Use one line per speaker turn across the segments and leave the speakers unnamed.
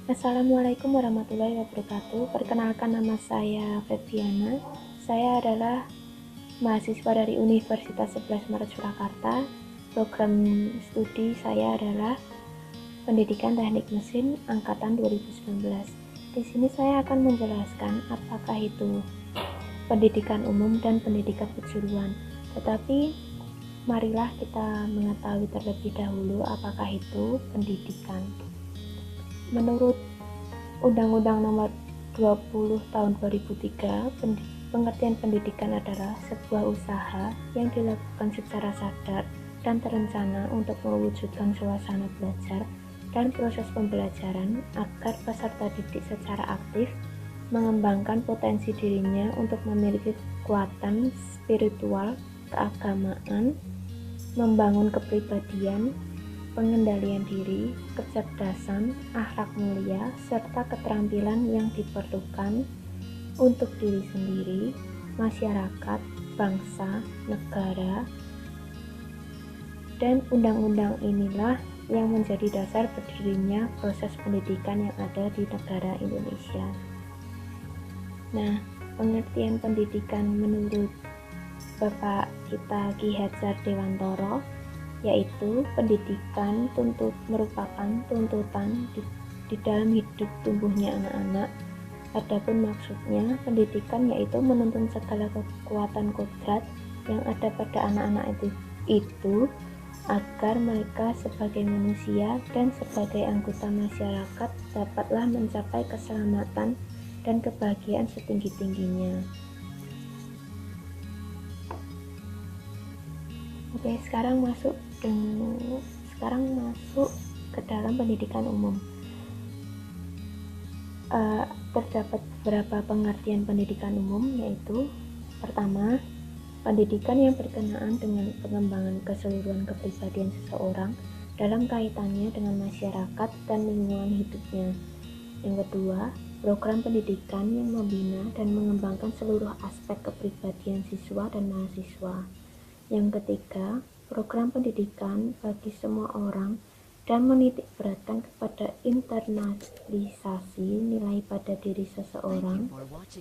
Assalamualaikum warahmatullahi wabarakatuh. Perkenalkan, nama saya Febiana. Saya adalah mahasiswa dari Universitas 11 Maret Surakarta. Program studi saya adalah Pendidikan Teknik Mesin angkatan 2019. Di sini saya akan menjelaskan apakah itu pendidikan umum dan pendidikan kejuruan. Tetapi marilah kita mengetahui terlebih dahulu apakah itu pendidikan. Menurut Undang-Undang Nomor 20 Tahun 2003, pengertian pendidikan adalah sebuah usaha yang dilakukan secara sadar dan terencana untuk mewujudkan suasana belajar dan proses pembelajaran agar peserta didik secara aktif mengembangkan potensi dirinya untuk memiliki kekuatan spiritual, keagamaan, membangun kepribadian, pengendalian diri, kecerdasan, akhlak mulia, serta keterampilan yang diperlukan untuk diri sendiri, masyarakat, bangsa, negara, dan undang-undang inilah yang menjadi dasar berdirinya proses pendidikan yang ada di negara Indonesia. Nah, pengertian pendidikan menurut Bapak kita Ki Hadjar Dewantoro yaitu pendidikan merupakan tuntutan di dalam hidup tumbuhnya anak-anak. Adapun maksudnya, pendidikan yaitu menuntun segala kekuatan kodrat yang ada pada anak-anak itu agar mereka sebagai manusia dan sebagai anggota masyarakat dapatlah mencapai keselamatan dan kebahagiaan setinggi-tingginya. Oke, sekarang masuk ke dalam pendidikan umum. Terdapat beberapa pengertian pendidikan umum, yaitu pertama, pendidikan yang berkenaan dengan pengembangan keseluruhan kepribadian seseorang dalam kaitannya dengan masyarakat dan lingkungan hidupnya. Yang kedua, program pendidikan yang membina dan mengembangkan seluruh aspek kepribadian siswa dan mahasiswa. Yang ketiga, program pendidikan bagi semua orang dan menitik beratkan kepada internalisasi nilai pada diri seseorang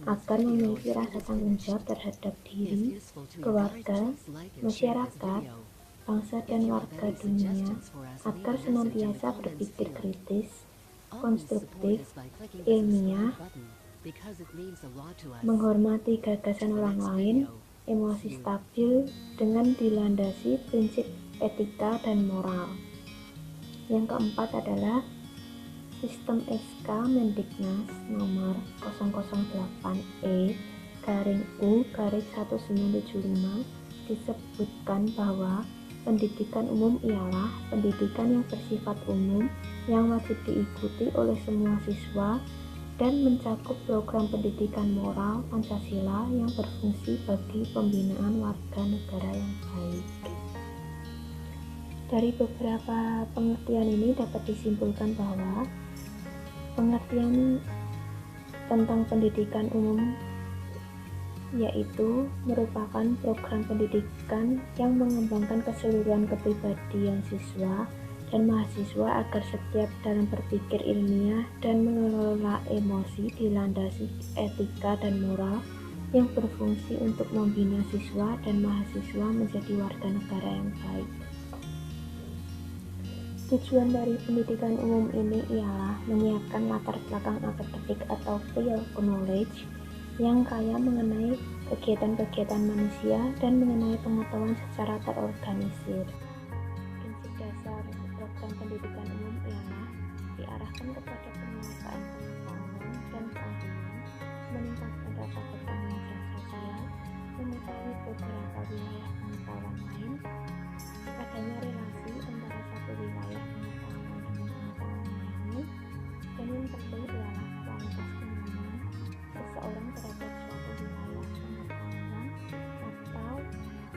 agar memiliki rasa tanggung jawab terhadap diri, keluarga, masyarakat, bangsa dan warga dunia agar senantiasa berpikir kritis, konstruktif, ilmiah, menghormati gagasan orang lain, emosi stabil dengan dilandasi prinsip etika dan moral. Yang keempat adalah Sistem SK Mendiknas nomor 008/E/U/1975 disebutkan bahwa pendidikan umum ialah pendidikan yang bersifat umum yang wajib diikuti oleh semua siswa dan mencakup program pendidikan moral Pancasila yang berfungsi bagi pembinaan warga negara yang baik. Dari beberapa pengertian ini dapat disimpulkan bahwa pengertian tentang pendidikan umum yaitu merupakan program pendidikan yang mengembangkan keseluruhan kepribadian siswa dan mahasiswa agar setiap dalam berpikir ilmiah dan mengelola emosi dilandasi etika dan moral yang berfungsi untuk membina siswa dan mahasiswa menjadi warga negara yang baik. Tujuan dari pendidikan umum ini ialah menyiapkan latar belakang akademik atau prior knowledge yang kaya mengenai kegiatan-kegiatan manusia dan mengenai pengetahuan secara terorganisir. Prinsip dasar program pendidikan umum ialah diarahkan kepada penguasaan pengetahuan dan keahlian, meningkatkan rasa bertanggung jawab sosial, mengetahui beberapa wilayah pengetahuan lain, adanya relasi antara satu wilayah pengetahuan dengan pengetahuan lainnya, dan yang terpenting ialah kualitas pemahaman seseorang terhadap suatu wilayah pengetahuan atau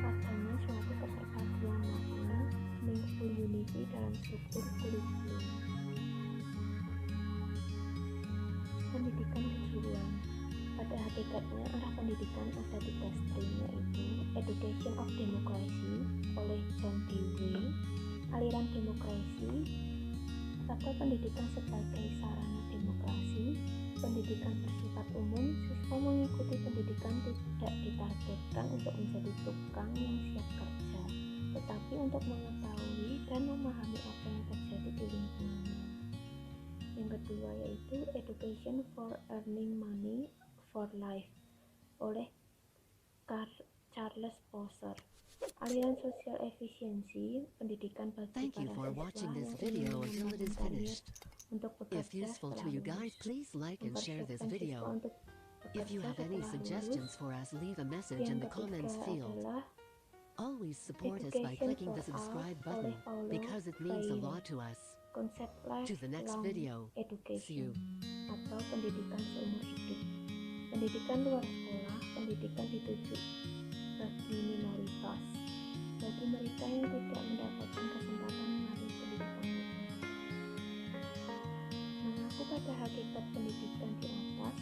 adanya suatu keterpaduan makna meaningful unity dalam struktur kurikulum. Pendidikan kejuruan. Pada hakikatnya arah pendidikan ada 3 stream, yaitu Education of Democracy oleh John Dewey, aliran demokrasi atau pendidikan sebagai sarana demokrasi. Pendidikan bersifat umum, siswa mengikuti pendidikan tidak ditargetkan untuk menjadi tukang yang siap kerja, tetapi untuk mengetahui dan memahami apa yang terjadi di lingkungannya. Yang kedua yaitu Education for Earning Money for Life oleh Charles Posser. Aliran sosial efisiensi, pendidikan bagi para siswa yang ingin mengembangkan karir untuk bekerja setelah lulus. Mempersiapkan siswa untuk bekerja setelah lulus. Yang ketiga adalah Education for All oleh Paulo Freire. Konsep lifelong education atau pendidikan seumur hidup. Pendidikan luar sekolah, pendidikan dituju bagi minoritas, bagi mereka yang tidak mendapatkan kesempatan melalui pendidikan formal. Mengaku pada hakikat pendidikan di atas,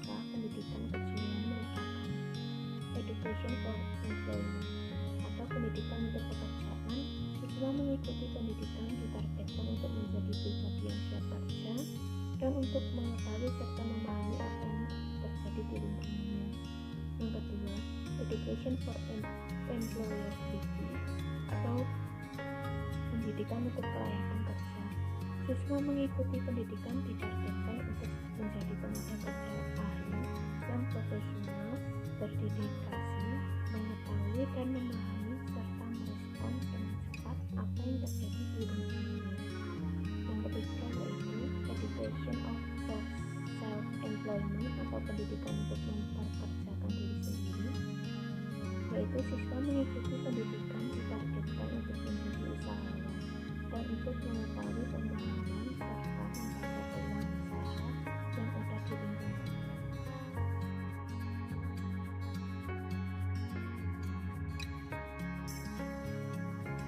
maka pendidikan kejuruan merupakan education for employment atau pendidikan untuk pekerjaan. Siswa mengikuti pendidikan ditargetkan untuk menjadi pribadi yang siap kerja dan untuk mengetahui serta memahami apa yang terjadi di lingkungannya. Yang kedua, education for employability atau pendidikan untuk kelayakan kerja. Siswa mengikuti pendidikan ditargetkan untuk menjadi tenaga kerja ahli yang profesional, berdedikasi, mengetahui dan memahami serta merespon dengan cepat apa yang terjadi di lingkungannya. Yang ketiga yaitu education of self-employment atau pendidikan untuk memperkerjakan diri sendiri, yaitu siswa mengikuti pendidikan ditargetkan untuk menjadi usahawan dan untuk mengetahui pemahaman serta membaca peluang usaha yang ada di lingkungan.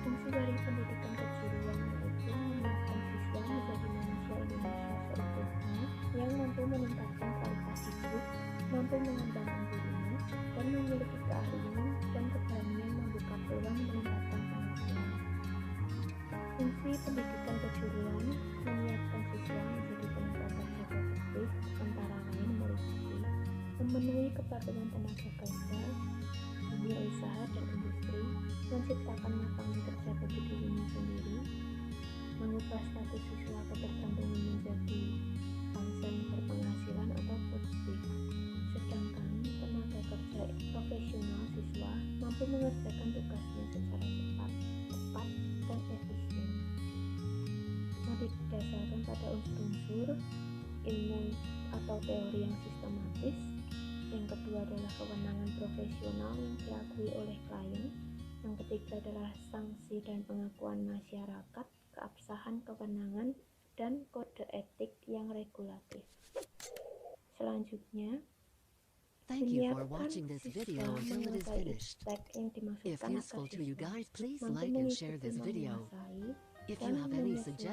Fungsi dari pendidikan kejuruan yaitu menyiapkan siswa menjadi manusia Indonesia seutuhnya yang mampu meningkatkan kualitas hidup, mampu mengembangkan dirinya, dan memiliki keahlian dan keberanian membuka peluang meningkatkan penghasilan. Fungsi pendidikan kejuruan menyiapkan siswa menjadi tenaga kerja produktif, antara lain meliputi memenuhi kebutuhan tenaga kerja, dunia usaha dan industri, menciptakan lapangan kerja bagi dirinya sendiri, mengubah status siswa ketergantungan menjadi bangsa yang berpenghasilan atau produktif. Sedangkan tenaga kerja profesional siswa mampu mengerjakan tugasnya secara cepat, tepat, dan efisien. Didasarkan pada unsur-unsur ilmu atau teori yang sistematis. Yang kedua adalah kewenangan profesional yang diakui oleh klien. Yang ketiga adalah sanksi dan pengakuan masyarakat, keabsahan kewenangan, dan kode etik yang regulatif. Selanjutnya, menyiapkan siswa menguasai aspek yang dimaksudkan agar siswa mampu mengikuti, menguasai, dan menyesuaikan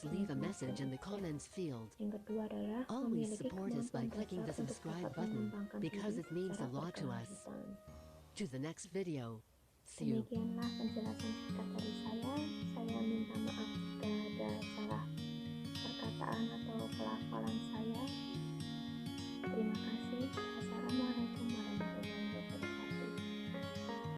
diri dengan field. Yang kedua adalah memiliki kemampuan dasar untuk dapat mengembangkan diri secara berkelanjutan. Demikianlah penjelasan singkat dari saya. Saya minta maaf jika ada salah perkataan atau pelafalan saya. Terima kasih. Wassalamualaikum warahmatullahi wabarakatuh.